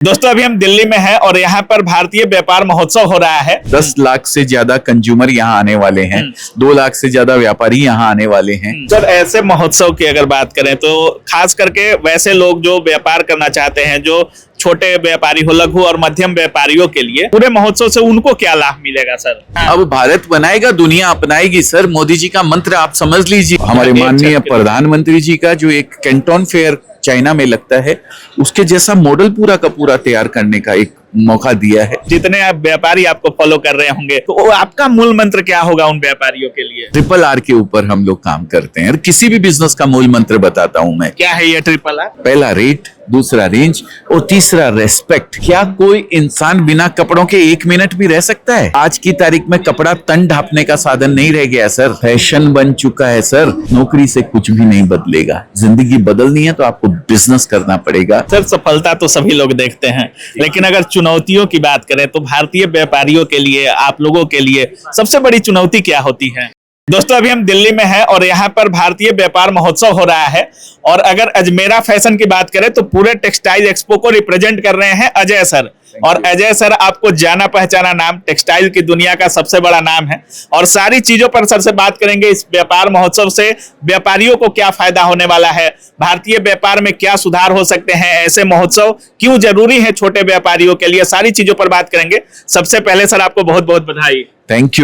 दोस्तों अभी हम दिल्ली में हैं और यहाँ पर भारतीय व्यापार महोत्सव हो रहा है। 10 लाख से ज्यादा कंज्यूमर यहाँ आने वाले हैं, 2 लाख से ज्यादा व्यापारी यहाँ आने वाले हैं। सर ऐसे महोत्सव की अगर बात करें तो खास करके वैसे लोग जो व्यापार करना चाहते हैं, जो छोटे व्यापारी हो, लघु और मध्यम व्यापारियों के लिए पूरे महोत्सव से उनको क्या लाभ मिलेगा सर? अब भारत बनाएगा, दुनिया अपनाएगी सर। मोदी जी का मंत्र आप समझ लीजिए। हमारे माननीय प्रधानमंत्री जी का जो एक कैंटोन फेयर चाइना में लगता है, उसके जैसा मॉडल पूरा का पूरा तैयार करने का एक मौका दिया है। जितने आप व्यापारी आपको फॉलो कर रहे होंगे तो आपका मूल मंत्र क्या होगा उन व्यापारियों के लिए? RRR के ऊपर हम लोग काम करते हैं और किसी भी बिजनेस का मूल मंत्र बताता हूं मैं। क्या है ये RRR? पहला रेट, दूसरा रेंज और तीसरा रेस्पेक्ट। क्या कोई इंसान बिना कपड़ों के 1 मिनट भी रह सकता है? आज की तारीख में कपड़ा तन ढांपने का साधन नहीं रह गया सर, फैशन बन चुका है सर। नौकरी से कुछ भी नहीं बदलेगा। जिंदगी बदलनी है तो आपको बिजनेस करना पड़ेगा। सर सफलता तो सभी लोग देखते हैं, लेकिन अगर चुनौतियों की बात करें तो भारतीय व्यापारियों के लिए, आप लोगों के लिए सबसे बड़ी चुनौती क्या होती है? दोस्तों अभी हम दिल्ली में हैं और यहाँ पर भारतीय व्यापार महोत्सव हो रहा है और अगर अजमेरा फैशन की बात करें तो पूरे टेक्सटाइल एक्सपो को रिप्रेजेंट कर रहे हैं अजय सर। और अजय सर आपको जाना पहचाना नाम, टेक्सटाइल की दुनिया का सबसे बड़ा नाम है और सारी चीजों पर सर से बात करेंगे। इस व्यापार महोत्सव से व्यापारियों को क्या फायदा होने वाला है, भारतीय व्यापार में क्या सुधार हो सकते हैं, ऐसे महोत्सव क्यों जरूरी है छोटे व्यापारियों के लिए, सारी चीजों पर बात करेंगे। सबसे पहले सर आपको बहुत बहुत बधाई। Thank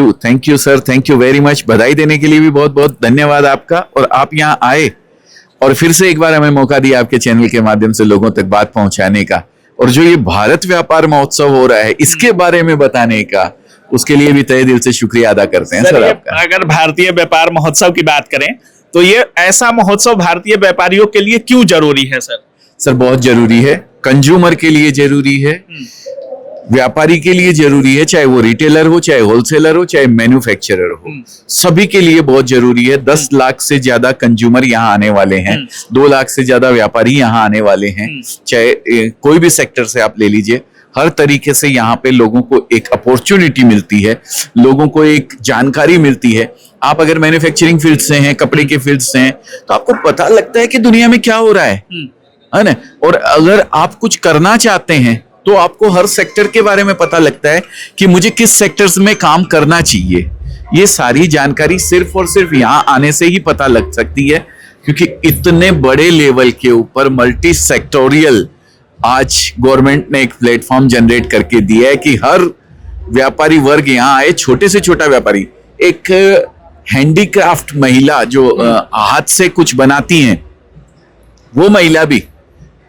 you sir, thank you very much. बधाई देने के लिए भी बहुत बहुत धन्यवाद आपका। और आप यहाँ आए और फिर से एक बार हमें मौका दिया आपके चैनल के माध्यम से लोगों तक बात पहुंचाने का, और जो ये भारत व्यापार महोत्सव हो रहा है इसके बारे में बताने का, उसके लिए भी तहे दिल से शुक्रिया अदा करते हैं सर आपका। अगर भारतीय व्यापार महोत्सव की बात करें तो ये ऐसा महोत्सव भारतीय व्यापारियों के लिए क्यों जरूरी है सर? सर बहुत जरूरी है, कंज्यूमर के लिए जरूरी है, व्यापारी के लिए जरूरी है, चाहे वो रिटेलर हो, चाहे होलसेलर हो, चाहे मैन्युफैक्चरर हो, सभी के लिए बहुत जरूरी है। 10 लाख से ज्यादा कंज्यूमर यहाँ आने वाले हैं, 2 लाख से ज्यादा व्यापारी यहाँ आने वाले हैं। चाहे कोई भी सेक्टर से आप ले लीजिए, हर तरीके से यहाँ पे लोगों को एक अपॉर्चुनिटी मिलती है, लोगों को एक जानकारी मिलती है। आप अगर मैन्युफैक्चरिंग फील्ड से हैं, कपड़े के फील्ड से हैं, तो आपको पता लगता है कि दुनिया में क्या हो रहा है ना। और अगर आप कुछ करना चाहते हैं तो आपको हर सेक्टर के बारे में पता लगता है कि मुझे किस सेक्टर्स में काम करना चाहिए। ये सारी जानकारी सिर्फ और सिर्फ यहाँ आने से ही पता लग सकती है, क्योंकि इतने बड़े लेवल के ऊपर मल्टी सेक्टोरियल आज गवर्नमेंट ने एक प्लेटफॉर्म जनरेट करके दिया है कि हर व्यापारी वर्ग यहाँ आए। छोटे से छोटा व्यापारी, एक हैंडीक्राफ्ट महिला जो हाथ से कुछ बनाती हैं, वो महिला भी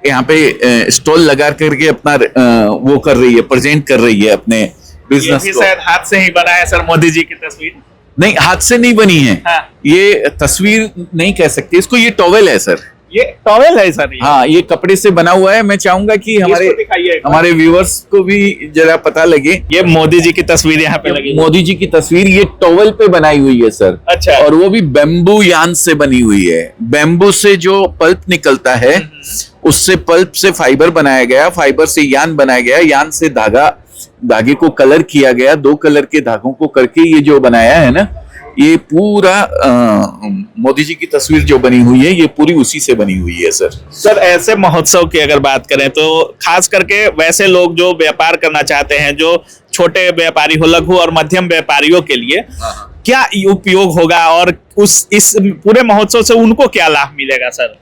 यहाँ पे स्टॉल लगा करके अपना वो कर रही है, प्रेजेंट कर रही है अपने बिजनेस को। शायद हाथ से ही बना है सर, मोदी जी की तस्वीर? नहीं, हाथ से नहीं बनी है। हाँ। ये तस्वीर नहीं कह सकते इसको, ये टॉवेल है सर। ये टॉवेल है सर? हाँ, ये कपड़े से बना हुआ है। मैं चाहूंगा कि हमारे व्यूअर्स को भी जरा पता लगे। ये मोदी जी की तस्वीर यहाँ पे लगी, मोदी जी की तस्वीर ये टॉवेल पे बनाई हुई है सर। अच्छा। और वो भी बैम्बू यान से बनी हुई है। बैम्बू से जो पल्प निकलता है, उससे पल्प से फाइबर बनाया गया, फाइबर से यान बनाया गया, यान से धागे को कलर किया गया, 2 कलर के धागों को करके ये जो बनाया है ना, ये पूरा मोदी जी की तस्वीर जो बनी हुई है, ये पूरी उसी से बनी हुई है सर। सर ऐसे महोत्सव की अगर बात करें तो खास करके वैसे लोग जो व्यापार करना चाहते हैं, जो छोटे व्यापारी हो, लघु और मध्यम व्यापारियों के लिए क्या उपयोग होगा और इस पूरे महोत्सव से उनको क्या लाभ मिलेगा सर?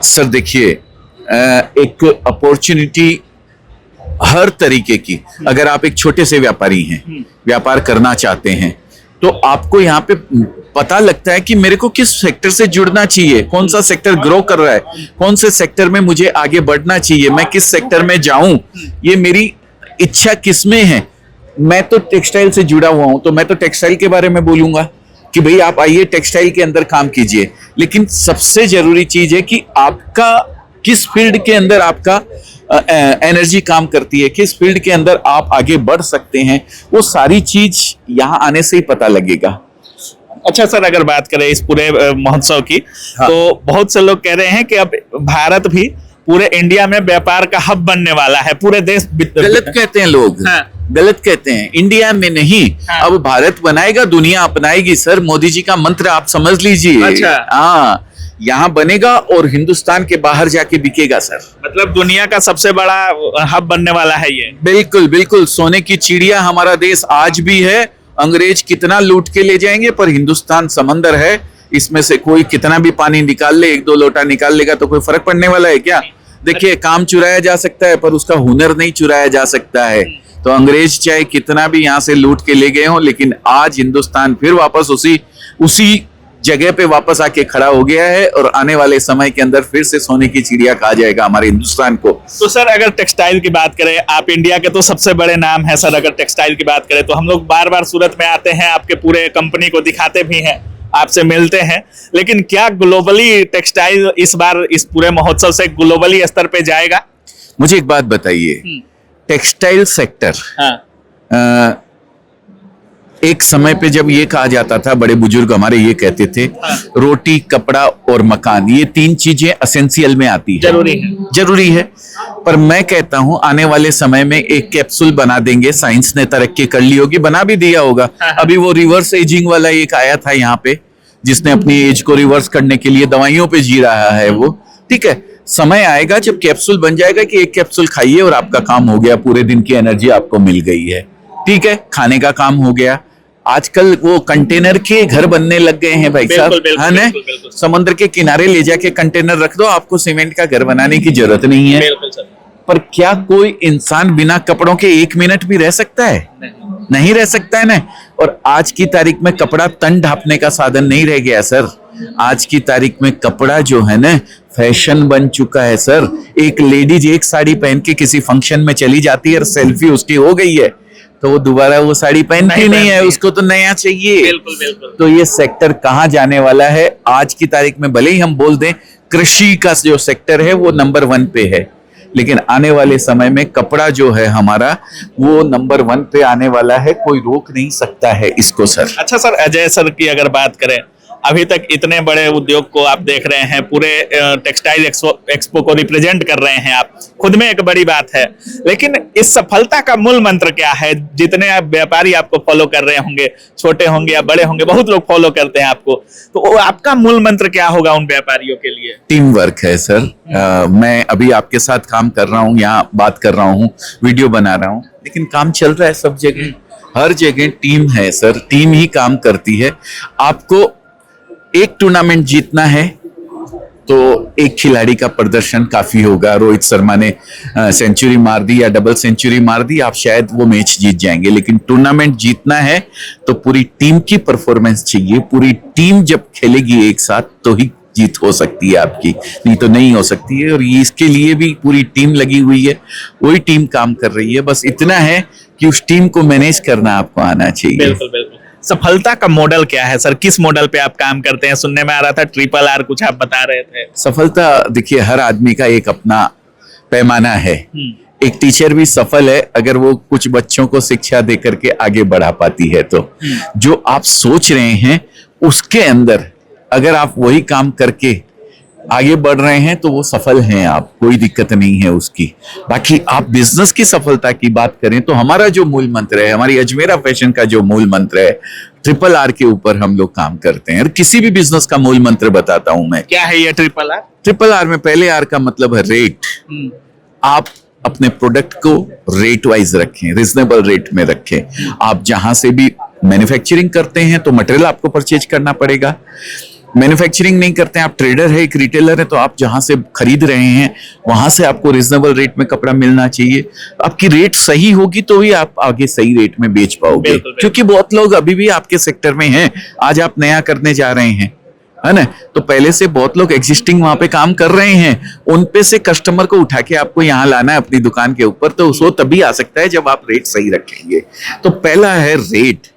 सर देखिए, एक अपॉर्चुनिटी हर तरीके की, अगर आप एक छोटे से व्यापारी हैं, व्यापार करना चाहते हैं, तो आपको यहाँ पे पता लगता है कि मेरे को किस सेक्टर से जुड़ना चाहिए, कौन सा सेक्टर ग्रो कर रहा है, कौन से सेक्टर में मुझे आगे बढ़ना चाहिए, मैं किस सेक्टर में जाऊं, ये मेरी इच्छा किस में है। मैं तो टेक्सटाइल से जुड़ा हुआ हूं, तो मैं तो टेक्सटाइल के बारे में बोलूंगा कि भाई आप आइए टेक्सटाइल के अंदर काम कीजिए। लेकिन सबसे जरूरी चीज है कि आपका किस फील्ड के अंदर आपका एनर्जी काम करती है, किस फील्ड के अंदर आप आगे बढ़ सकते हैं, वो सारी चीज यहाँ आने से ही पता लगेगा। अच्छा सर, अगर बात करें इस पूरे महोत्सव की, हाँ। तो बहुत से लोग कह रहे हैं कि अब भारत भी पूरे इंडिया में व्यापार का हब बनने वाला है, पूरे देश। गलत कहते हैं लोग। हाँ। गलत कहते हैं, इंडिया में नहीं। हाँ। अब भारत बनाएगा, दुनिया अपनाएगी सर। मोदी जी का मंत्र आप समझ लीजिए। अच्छा। हाँ, यहाँ बनेगा और हिंदुस्तान के बाहर जाके बिकेगा सर। मतलब दुनिया का सबसे बड़ा हब बनने वाला है ये। बिल्कुल बिल्कुल, सोने की चिड़िया हमारा देश आज भी है। अंग्रेज कितना लूट के ले जाएंगे, पर हिंदुस्तान समंदर है, इसमें से कोई कितना भी पानी निकाल ले, 1-2 लोटा निकाल लेगा तो कोई फर्क पड़ने वाला है क्या? देखिए, काम चुराया जा सकता है पर उसका हुनर नहीं चुराया जा सकता है। तो अंग्रेज चाहे कितना भी यहाँ से लूट के ले गए हों, लेकिन आज हिंदुस्तान फिर वापस उसी जगह पे वापस आके खड़ा हो गया है और आने वाले समय के अंदर फिर से सोने की चिड़िया कहा जाएगा हमारे हिंदुस्तान को। तो सर अगर टेक्सटाइल की बात करें, आप इंडिया के तो सबसे बड़े नाम है सर, अगर टेक्सटाइल की बात करें तो हम लोग बार बार सूरत में आते हैं, आपके पूरे कंपनी को दिखाते भी हैं, आपसे मिलते हैं, लेकिन क्या ग्लोबली टेक्सटाइल इस बार इस पूरे महोत्सव से ग्लोबली स्तर पे जाएगा? मुझे एक बात बताइए, टेक्सटाइल सेक्टर, हाँ। एक समय पे जब ये कहा जाता था, बड़े बुजुर्ग हमारे ये कहते थे, रोटी, कपड़ा और मकान, ये 3 चीजें एसेंशियल में आती है, जरूरी है। पर मैं कहता हूं आने वाले समय में एक कैप्सूल बना देंगे, साइंस ने तरक्की कर ली होगी, बना भी दिया होगा। अभी वो रिवर्स एजिंग वाला एक आया था यहाँ पे, जिसने अपनी एज को रिवर्स करने के लिए दवाइयों पे जी रहा है वो, ठीक है। समय आएगा जब कैप्सूल बन जाएगा कि एक कैप्सूल खाइए और आपका काम हो गया, पूरे दिन की एनर्जी आपको मिल गई है, ठीक है, खाने का काम हो गया। आजकल वो कंटेनर के घर बनने लग गए हैं भाई साहब, है ना? समुद्र के किनारे ले जाके कंटेनर रख दो, आपको सीमेंट का घर बनाने की जरूरत नहीं है। पर क्या कोई इंसान बिना कपड़ों के 1 मिनट भी रह सकता है? नहीं रह सकता है ना। और आज की तारीख में कपड़ा तन ढांपने का साधन नहीं रह गया सर। आज की तारीख में कपड़ा जो है ना फैशन बन चुका है सर। एक लेडीज एक साड़ी पहन के किसी फंक्शन में चली जाती है और सेल्फी उसकी हो गई है तो वो दोबारा वो साड़ी पहनती नहीं है, उसको तो नया चाहिए। बिल्कुल बिल्कुल। तो ये सेक्टर कहाँ जाने वाला है? आज की तारीख में भले ही हम बोल दें कृषि का जो सेक्टर है वो नंबर 1 पे है, लेकिन आने वाले समय में कपड़ा जो है हमारा वो नंबर 1 पे आने वाला है, कोई रोक नहीं सकता है इसको सर। अच्छा सर, अजय सर की अगर बात करें, अभी तक इतने बड़े उद्योग को आप देख रहे हैं, पूरे टेक्सटाइल एक्सपो को रिप्रेजेंट कर रहे हैं आप, खुद में एक बड़ी बात है, लेकिन इस सफलता का मूल मंत्र क्या है? जितने आप व्यापारी आपको फॉलो कर रहे होंगे, छोटे होंगे या बड़े होंगे, बहुत लोग फॉलो करते हैं आपको, तो वो आपका मूल मंत्र क्या होगा उन व्यापारियों के लिए? टीम वर्क है सर। मैं अभी आपके साथ काम कर रहा हूँ, यहाँ बात कर रहा हूँ, वीडियो बना रहा हूँ, लेकिन काम चल रहा है सब जगह, हर जगह टीम है सर, टीम ही काम करती है। आपको एक टूर्नामेंट जीतना है तो एक खिलाड़ी का प्रदर्शन काफी होगा। रोहित शर्मा ने सेंचुरी मार दी या डबल सेंचुरी मार दी, आप शायद वो मैच जीत जाएंगे, लेकिन टूर्नामेंट जीतना है तो पूरी टीम की परफॉर्मेंस चाहिए। पूरी टीम जब खेलेगी एक साथ तो ही जीत हो सकती है आपकी, नहीं तो नहीं हो सकती है। और इसके लिए भी पूरी टीम लगी हुई है, वही टीम काम कर रही है। बस इतना है कि उस टीम को मैनेज करना आपको आना चाहिए। बिल्कुल बिल्कुल। सफलता का मॉडल क्या है सर? किस मॉडल पे आप काम करते हैं? सुनने में आ रहा था RRR कुछ आप बता रहे थे। सफलता देखिए, हर आदमी का एक अपना पैमाना है। एक टीचर भी सफल है अगर वो कुछ बच्चों को शिक्षा दे करके आगे बढ़ा पाती है। तो जो आप सोच रहे हैं उसके अंदर अगर आप वही काम करके आगे बढ़ रहे हैं तो वो सफल हैं आप, कोई दिक्कत नहीं है उसकी। बाकी आप बिजनेस की सफलता की बात करें तो हमारा जो मूल मंत्र है, हमारी अजमेरा फैशन का जो मूल मंत्र है, RRR के ऊपर हम लोग काम करते हैं। और किसी भी बिजनेस का मूल मंत्र बताता हूं मैं। क्या है ये RRR? RRR में पहले R का मतलब है रेट। आप अपने प्रोडक्ट को रेट वाइज रखें, रिजनेबल रेट में रखें। आप जहां से भी मैन्युफैक्चरिंग करते हैं तो मटेरियल आपको परचेज करना पड़ेगा। मैन्युफैक्चरिंग नहीं करते हैं, आप ट्रेडर है, एक रिटेलर है, तो आप जहां से खरीद रहे हैं वहां से आपको रिजनेबल रेट में कपड़ा मिलना चाहिए। आपकी रेट सही होगी तो ही आप आगे सही रेट में बेच पाओगे। क्योंकि बहुत लोग अभी भी आपके सेक्टर में हैं, आज आप नया करने जा रहे हैं, है ना, तो पहले से बहुत लोग एग्जिस्टिंग वहां पे काम कर रहे हैं, उन पे से कस्टमर को उठा के आपको यहाँ लाना है अपनी दुकान के ऊपर, तो वो तभी आ सकता है जब आप रेट सही रखेंगे। तो पहला है रेट,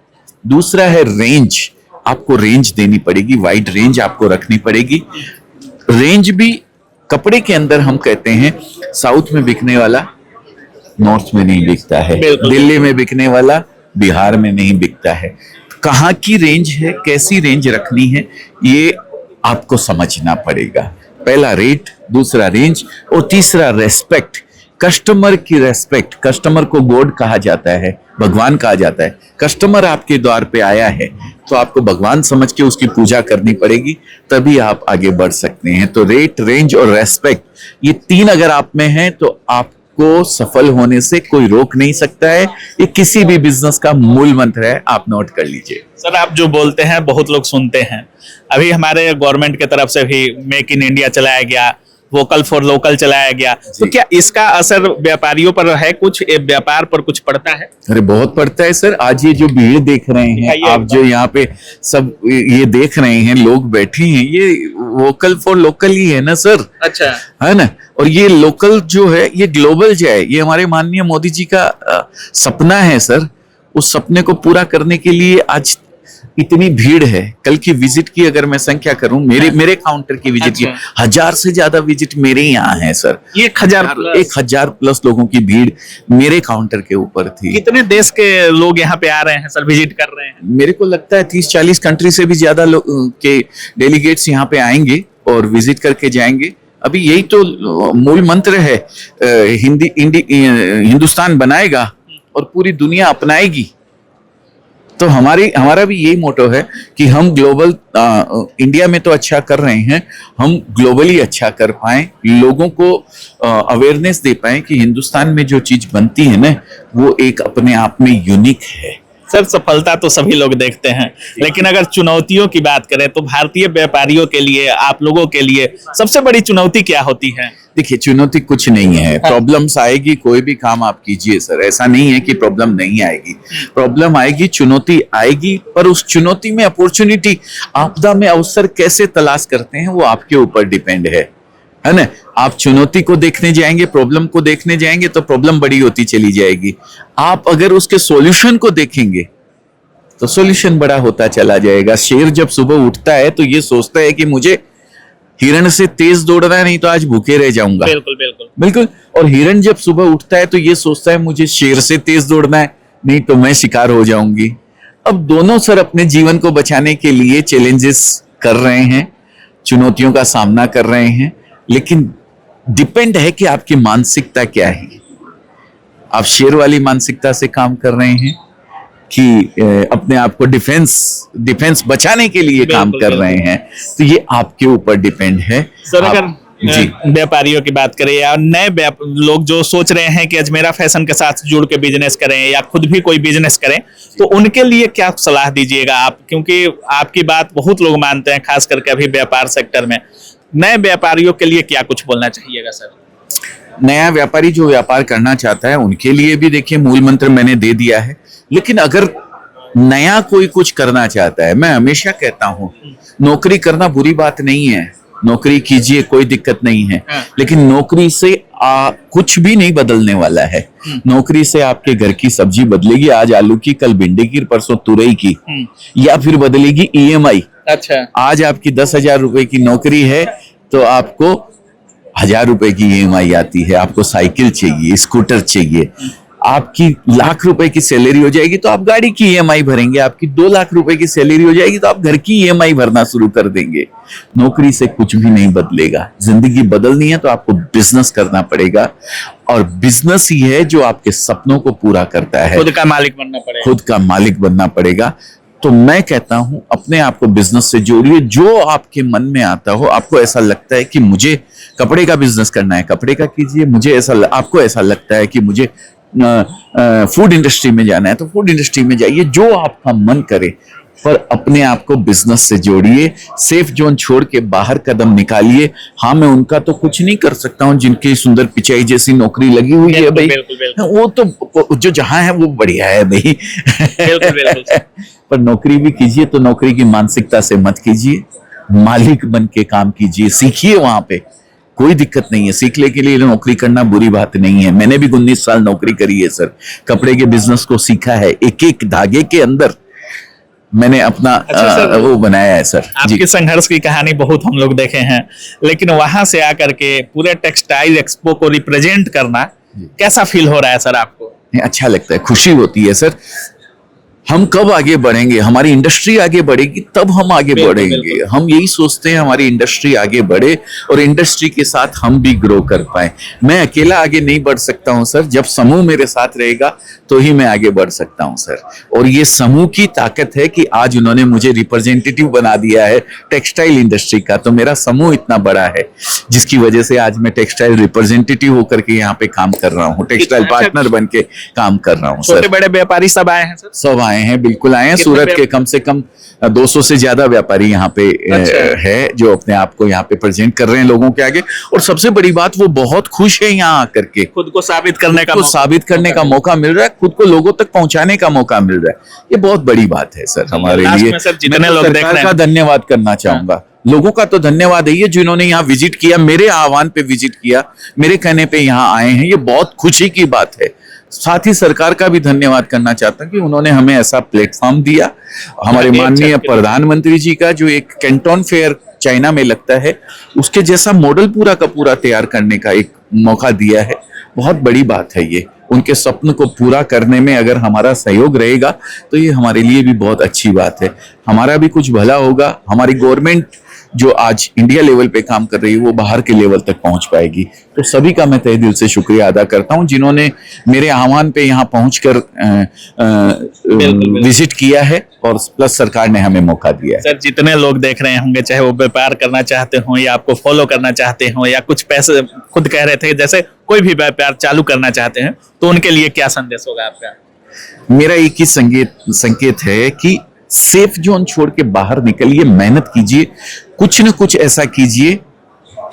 दूसरा है रेंज। आपको रेंज देनी पड़ेगी, वाइड रेंज आपको रखनी पड़ेगी। रेंज भी कपड़े के अंदर हम कहते हैं साउथ में बिकने वाला नॉर्थ में नहीं बिकता है, दिल्ली में बिकने वाला बिहार में नहीं बिकता है। कहाँ की रेंज है, कैसी रेंज रखनी है, ये आपको समझना पड़ेगा। पहला रेट, दूसरा रेंज और तीसरा रेस्पेक्ट। कस्टमर की रेस्पेक्ट, कस्टमर को गॉड कहा जाता है, भगवान कहा जाता है। कस्टमर आपके द्वार पे आया है तो आपको भगवान समझ के उसकी पूजा करनी पड़ेगी, तभी आप आगे बढ़ सकते हैं। तो रेट, रेंज और रेस्पेक्ट, ये 3 अगर आप में हैं तो आपको सफल होने से कोई रोक नहीं सकता है। ये किसी भी बिजनेस का मूल मंत्र है, आप नोट कर लीजिए। सर आप जो बोलते हैं बहुत लोग सुनते हैं। अभी हमारे गवर्नमेंट की तरफ से भी मेक इन इंडिया चलाया गया, वोकल फॉर लोकल चलाया गया, तो क्या इसका असर व्यापारियों पर है? कुछ व्यापार पर कुछ पड़ता है? अरे बहुत पड़ता है सर। आज ये जो भीड़ देख रहे हैं आप, जो यहाँ पे सब ये देख रहे हैं, लोग बैठे हैं, ये वोकल फॉर लोकल ही है ना सर। अच्छा, है ना। और ये लोकल जो है ये ग्लोबल जाए, ये हमारे माननीय मोदी जी का सपना है सर। उस सपने को पूरा करने के लिए आज इतनी भीड़ है। कल की विजिट की अगर मैं संख्या करूं, मेरे काउंटर की विजिट की 1000 से ज्यादा विजिट मेरे यहाँ है सर। 1000 प्लस लोगों की भीड़ मेरे काउंटर के ऊपर थी। कितने देश के लोग यहाँ पे आ रहे हैं सर, विजिट कर रहे हैं? मेरे को लगता है 30-40 कंट्री से भी ज्यादा के डेलीगेट्स यहाँ पे आएंगे और विजिट करके जाएंगे। अभी यही तो मूल मंत्र है, हिंदुस्तान बनाएगा और पूरी दुनिया अपनाएगी। तो हमारा भी यही मोटो है कि हम ग्लोबल, इंडिया में तो अच्छा कर रहे हैं, हम ग्लोबली अच्छा कर पाएं, लोगों को अवेयरनेस दे पाएं कि हिंदुस्तान में जो चीज बनती है ना वो एक अपने आप में यूनिक है। सर सफलता तो सभी लोग देखते हैं, लेकिन अगर चुनौतियों की बात करें तो भारतीय व्यापारियों के लिए, आप लोगों के लिए सबसे बड़ी चुनौती क्या होती है? देखिए, चुनौती कुछ नहीं है। प्रॉब्लम्स आएगी, कोई भी काम आप कीजिए सर, ऐसा नहीं है कि प्रॉब्लम नहीं आएगी। प्रॉब्लम आएगी, चुनौती आएगी, पर उस चुनौती में अपॉर्चुनिटी, आपदा में अवसर कैसे तलाश करते हैं वो आपके ऊपर डिपेंड है ना। आप चुनौती को देखने जाएंगे, प्रॉब्लम को देखने जाएंगे तो प्रॉब्लम बड़ी होती चली जाएगी। आप अगर उसके सॉल्यूशन को देखेंगे तो सॉल्यूशन बड़ा होता चला जाएगा। शेर जब सुबह उठता है तो ये सोचता है कि मुझे हिरण से तेज दौड़ना है, नहीं तो आज भूखे रह जाऊंगा। बिल्कुल बिल्कुल बिल्कुल। और हिरण जब सुबह उठता है तो ये सोचता है मुझे शेर से तेज दौड़ना है, नहीं तो मैं शिकार हो जाऊंगी। अब दोनों सर अपने जीवन को बचाने के लिए चैलेंजेस कर रहे हैं, चुनौतियों का सामना कर रहे हैं, लेकिन डिपेंड है कि आपकी मानसिकता क्या है। आप शेर वाली मानसिकता से काम कर रहे हैं कि अपने आप को डिफेंस बचाने के लिए काम कर रहे हैं, तो ये आपके ऊपर डिपेंड है। सर अगर व्यापारियों की बात करें या नए लोग जो सोच रहे हैं कि अजमेरा फैशन के साथ जुड़ के बिजनेस करें या खुद भी कोई बिजनेस करें, तो उनके लिए क्या सलाह दीजिएगा आप? क्योंकि आपकी बात बहुत लोग मानते हैं, खास करके अभी व्यापार सेक्टर में। नए व्यापारियों के लिए क्या कुछ बोलना चाहिएगा सर? नया व्यापारी जो व्यापार करना चाहता है उनके लिए भी देखिए मूल मंत्र मैंने दे दिया है। लेकिन अगर नया कोई कुछ करना चाहता है, मैं हमेशा कहता हूं नौकरी करना बुरी बात नहीं है, नौकरी कीजिए, कोई दिक्कत नहीं है। लेकिन नौकरी से कुछ भी नहीं बदलने वाला है। नौकरी से आपके घर की सब्जी बदलेगी, आज आलू की, कल भिंडी की, परसों तुरई की, या फिर बदलेगी EMI। अच्छा, आज आपकी 10,000 रुपए की नौकरी है तो आपको 1000 रुपए की EMI आती है। आपको साइकिल चाहिए, स्कूटर चाहिए। आपकी 1,00,000 रुपए की सैलरी हो जाएगी तो आप गाड़ी की EMI भरेंगे। आपकी 2,00,000 रुपए की सैलरी हो जाएगी तो आप घर की EMI भरना शुरू कर देंगे। नौकरी से कुछ भी नहीं बदलेगा। जिंदगी बदलनी है तो आपको बिजनेस करना पड़ेगा, और बिजनेस ही है जो आपके सपनों को पूरा करता है। खुद का मालिक बनना पड़ेगा। खुद का मालिक बनना पड़ेगा। तो मैं कहता हूं अपने आप को बिजनेस से जोड़िए। जो आपके मन में आता हो, आपको ऐसा लगता है कि मुझे कपड़े का बिजनेस करना है, कपड़े का कीजिए। आपको ऐसा लगता है कि मुझे फूड इंडस्ट्री में जाना है तो फूड इंडस्ट्री में जाइए, जो आपका मन करे। पर अपने आप को बिजनेस से जोड़िए, सेफ जोन छोड़ के बाहर कदम निकालिए। हाँ, मैं उनका तो कुछ नहीं कर सकता हूँ जिनकी सुंदर पिचाई जैसी नौकरी लगी हुई है भाई, वो तो जो जहां है वो बढ़िया है भाई। पर नौकरी भी कीजिए तो नौकरी की मानसिकता से मत कीजिए, मालिक बन के काम कीजिए। सीखिए, वहां पे कोई दिक्कत नहीं है। सीखने के लिए नौकरी करना बुरी बात नहीं है। मैंने भी 19 साल नौकरी करी है सर, कपड़े के बिजनेस को सीखा है। एक एक धागे के अंदर मैंने अपना वो बनाया है सर। आपकी संघर्ष की कहानी बहुत हम लोग देखे हैं, लेकिन वहां से आकर के पूरे टेक्सटाइल एक्सपो को रिप्रेजेंट करना कैसा फील हो रहा है सर आपको? अच्छा लगता है, खुशी होती है सर। हम कब आगे बढ़ेंगे, हमारी इंडस्ट्री आगे बढ़ेगी तब हम आगे बिल्कुल, बढ़ेंगे। बिल्कुल। हम यही सोचते हैं हमारी इंडस्ट्री आगे बढ़े और इंडस्ट्री के साथ हम भी ग्रो कर पाए। मैं अकेला आगे नहीं बढ़ सकता हूं सर, जब समूह मेरे साथ रहेगा तो ही मैं आगे बढ़ सकता हूं सर। और ये समूह की ताकत है कि आज उन्होंने मुझे रिप्रेजेंटेटिव बना दिया है टेक्सटाइल इंडस्ट्री का। तो मेरा समूह इतना बड़ा है जिसकी वजह से आज मैं टेक्सटाइल रिप्रेजेंटेटिव होकर के यहाँ पे काम कर रहा हूँ, टेक्सटाइल अच्छा, पार्टनर बन के काम कर रहा हूँ छोटे सर। बड़े व्यापारी सब आए हैं सर? सब आए हैं, बिल्कुल आए हैं। कितने सूरत के व्याप- कम से कम 200 से ज्यादा व्यापारी यहाँ पे अच्छा। है जो अपने आप को यहाँ पे प्रेजेंट कर रहे हैं लोगों के आगे। और सबसे बड़ी बात, वो बहुत खुश है यहाँ आकर के, खुद को साबित करने का को साबित करने का मौका मिल रहा है, खुद को लोगों तक पहुंचाने का मौका मिल रहा है। ये बहुत बड़ी बात है सर हमारे लास्ट लिए। में सर जितने मैं तो लोग देख सरकार रहे का हैं, धन्यवाद करना चाहूंगा। लोगों का तो धन्यवाद है ये जिन्होंने यहाँ विजिट किया, मेरे आह्वान पे विजिट किया, मेरे कहने पे यहाँ आए हैं, ये बहुत खुशी की बात है। साथ ही सरकार का भी धन्यवाद करना चाहता हूं कि उन्होंने हमें ऐसा प्लेटफॉर्म दिया। हमारे एक माननीय झटके। प्रधानमंत्री जी का जो एक कैंटोन फेयर चाइना में लगता है, उसके जैसा मॉडल पूरा का पूरा तैयार करने का एक मौका दिया है। बहुत बड़ी बात है ये। उनके स्वप्न को पूरा करने में अगर हमारा सहयोग रहेगा तो ये हमारे लिए भी बहुत अच्छी बात है। हमारा भी कुछ भला होगा। हमारी गवर्नमेंट जो आज इंडिया लेवल पे काम कर रही है वो बाहर के लेवल तक पहुंच पाएगी। तो सभी का मैं तहे दिल से शुक्रिया अदा करता हूं जिन्होंने मेरे आह्वान पे यहाँ पहुंचकर बिल्कुल। विजिट किया है और प्लस सरकार ने हमें मौका दिया है। सर जितने लोग देख रहे होंगे, चाहे वो व्यापार करना चाहते हो या आपको फॉलो करना चाहते हो या कुछ पैसे खुद कह रहे थे जैसे कोई भी व्यापार चालू करना चाहते हैं, तो उनके लिए क्या संदेश होगा आपका? मेरा एक ही संकेत है कि सेफ जोन छोड़ के बाहर निकलिए, मेहनत कीजिए, कुछ न कुछ ऐसा कीजिए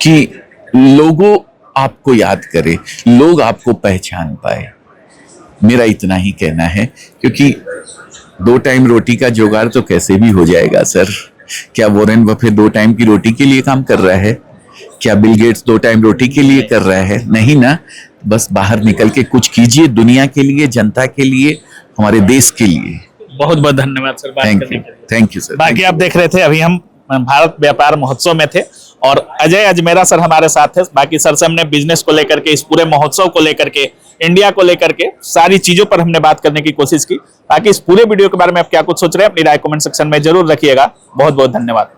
कि लोगों आपको याद करे, लोग आपको पहचान पाए। मेरा इतना ही कहना है, क्योंकि 2 टाइम रोटी का जुगाड़ तो कैसे भी हो जाएगा सर। क्या वॉरेन बफेट 2 टाइम की रोटी के लिए काम कर रहा है? क्या बिल गेट्स 2 टाइम रोटी के लिए कर रहा है? नहीं ना। बस बाहर निकल के कुछ कीजिए, दुनिया के लिए, जनता के लिए, हमारे देश के लिए। बहुत बहुत धन्यवाद सर बात थैंक करने यू, के लिए। Thank you sir. बाकी आप देख रहे थे अभी हम भारत व्यापार महोत्सव में थे और अजय अजमेरा सर हमारे साथ थे। बाकी सर से हमने बिजनेस को लेकर के, इस पूरे महोत्सव को लेकर के, इंडिया को लेकर के सारी चीजों पर हमने बात करने की कोशिश की। बाकी इस पूरे वीडियो के बारे में आप क्या कुछ सोच रहे हैं अपनी राय कमेंट सेक्शन में जरूर रखिएगा। बहुत बहुत धन्यवाद।